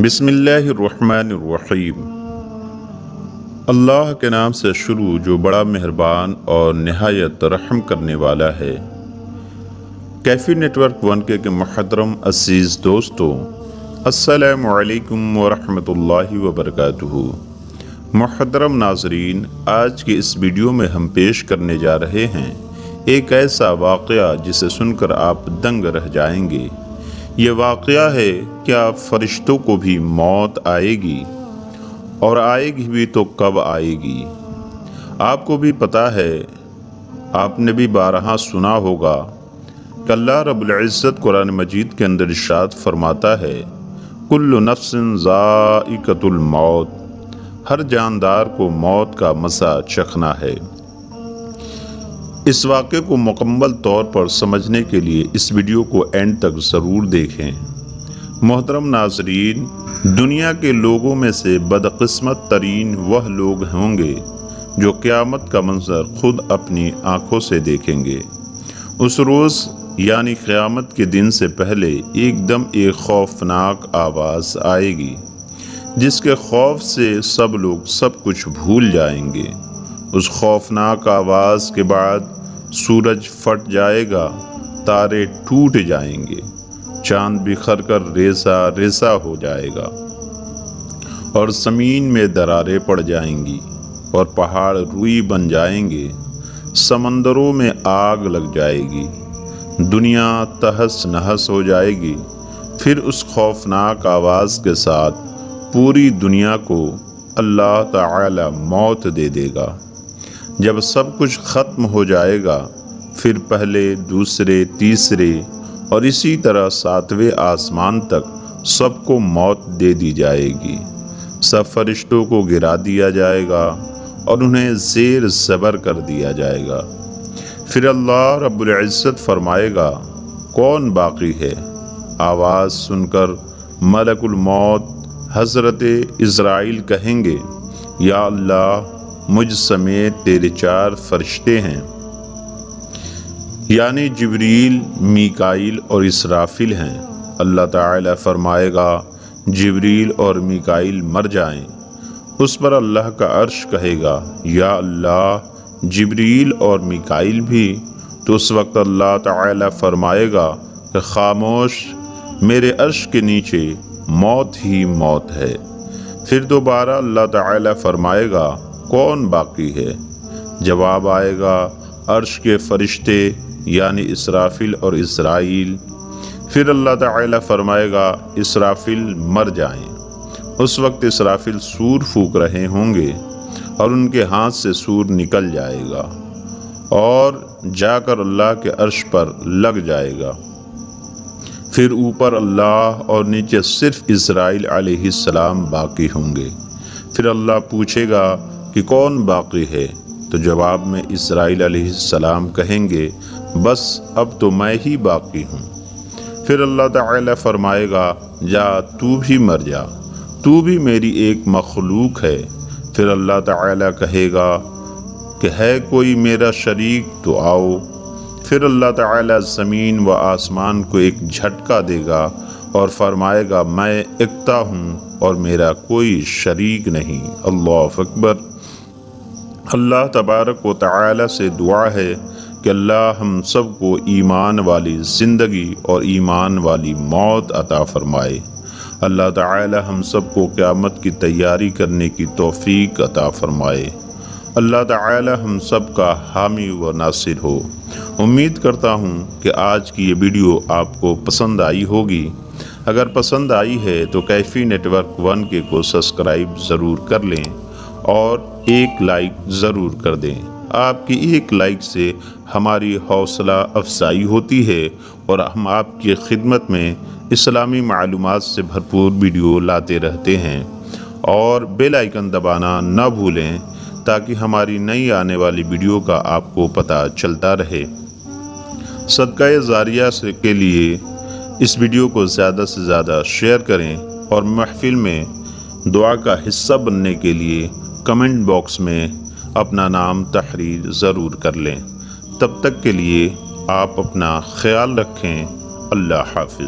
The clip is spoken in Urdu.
بسم اللہ الرحمن الرحیم۔ اللہ کے نام سے شروع جو بڑا مہربان اور نہایت رحم کرنے والا ہے۔ کیفی نیٹ ورک 1K کے محترم عزیز دوستو، السلام علیکم ورحمۃ اللہ وبرکاتہ۔ محترم ناظرین، آج کی اس ویڈیو میں ہم پیش کرنے جا رہے ہیں ایک ایسا واقعہ جسے سن کر آپ دنگ رہ جائیں گے۔ یہ واقعہ ہے، کیا فرشتوں کو بھی موت آئے گی؟ اور آئے گی بھی تو کب آئے گی؟ آپ کو بھی پتہ ہے، آپ نے بھی بارہا سنا ہوگا کہ اللہ رب العزت قرآن مجید کے اندر ارشاد فرماتا ہے، کل نفس ذائقۃ الموت، ہر جاندار کو موت کا مزہ چکھنا ہے۔ اس واقعے کو مکمل طور پر سمجھنے کے لیے اس ویڈیو کو اینڈ تک ضرور دیکھیں۔ محترم ناظرین، دنیا کے لوگوں میں سے بدقسمت ترین وہ لوگ ہوں گے جو قیامت کا منظر خود اپنی آنکھوں سے دیکھیں گے۔ اس روز یعنی قیامت کے دن سے پہلے ایک دم ایک خوفناک آواز آئے گی، جس کے خوف سے سب لوگ سب کچھ بھول جائیں گے۔ اس خوفناک آواز کے بعد سورج پھٹ جائے گا، تارے ٹوٹ جائیں گے، چاند بکھر کر ریزہ ریزہ ہو جائے گا، اور زمین میں دراریں پڑ جائیں گی، اور پہاڑ روئی بن جائیں گے، سمندروں میں آگ لگ جائے گی، دنیا تہس نہس ہو جائے گی۔ پھر اس خوفناک آواز کے ساتھ پوری دنیا کو اللہ تعالی موت دے دے گا۔ جب سب کچھ ختم ہو جائے گا، پھر پہلے، دوسرے، تیسرے اور اسی طرح 7ویں آسمان تک سب کو موت دے دی جائے گی۔ سب فرشتوں کو گرا دیا جائے گا اور انہیں زیر زبر کر دیا جائے گا۔ پھر اللہ رب العزت فرمائے گا، کون باقی ہے؟ آواز سن کر ملک الموت حضرت عزرائیل کہیں گے، یا اللہ، مجھ سمیت تیرے 4 فرشتے ہیں، یعنی جبریل، میکائیل اور اسرافیل ہیں۔ اللہ تعالی فرمائے گا، جبریل اور میکائیل مر جائیں۔ اس پر اللہ کا عرش کہے گا، یا اللہ، جبریل اور میکائیل بھی؟ تو اس وقت اللہ تعالی فرمائے گا کہ خاموش، میرے عرش کے نیچے موت ہی موت ہے۔ پھر دوبارہ اللہ تعالی فرمائے گا، کون باقی ہے؟ جواب آئے گا، عرش کے فرشتے یعنی اسرافیل اور اسرائیل۔ پھر اللہ تعالی فرمائے گا، اسرافیل مر جائیں۔ اس وقت اسرافیل سور پھونک رہے ہوں گے اور ان کے ہاتھ سے سور نکل جائے گا اور جا کر اللہ کے عرش پر لگ جائے گا۔ پھر اوپر اللہ اور نیچے صرف اسرائیل علیہ السلام باقی ہوں گے۔ پھر اللہ پوچھے گا کہ کون باقی ہے؟ تو جواب میں اسرائیل علیہ السلام کہیں گے، بس اب تو میں ہی باقی ہوں۔ پھر اللہ تعالی فرمائے گا، جا تو بھی مر جا، تو بھی میری ایک مخلوق ہے۔ پھر اللہ تعالی کہے گا کہ ہے کوئی میرا شریک تو آؤ۔ پھر اللہ تعالی زمین و آسمان کو ایک جھٹکا دے گا اور فرمائے گا، میں یکتا ہوں اور میرا کوئی شریک نہیں۔ اللہ اکبر۔ اللہ تبارک و تعالی سے دعا ہے کہ اللہ ہم سب کو ایمان والی زندگی اور ایمان والی موت عطا فرمائے۔ اللہ تعالی ہم سب کو قیامت کی تیاری کرنے کی توفیق عطا فرمائے۔ اللہ تعالی ہم سب کا حامی و ناصر ہو۔ امید کرتا ہوں کہ آج کی یہ ویڈیو آپ کو پسند آئی ہوگی۔ اگر پسند آئی ہے تو کیفی نیٹ ورک 1K کو سبسکرائب ضرور کر لیں اور ایک لائک ضرور کر دیں۔ آپ کی ایک لائک سے ہماری حوصلہ افزائی ہوتی ہے اور ہم آپ کی خدمت میں اسلامی معلومات سے بھرپور ویڈیو لاتے رہتے ہیں۔ اور بیل آئیکن دبانا نہ بھولیں تاکہ ہماری نئی آنے والی ویڈیو کا آپ کو پتہ چلتا رہے۔ صدقہ جاریہ کے لیے اس ویڈیو کو زیادہ سے زیادہ شیئر کریں اور محفل میں دعا کا حصہ بننے کے لیے کمنٹ باکس میں اپنا نام تحریر ضرور کر لیں۔ تب تک کے لیے آپ اپنا خیال رکھیں۔ اللہ حافظ۔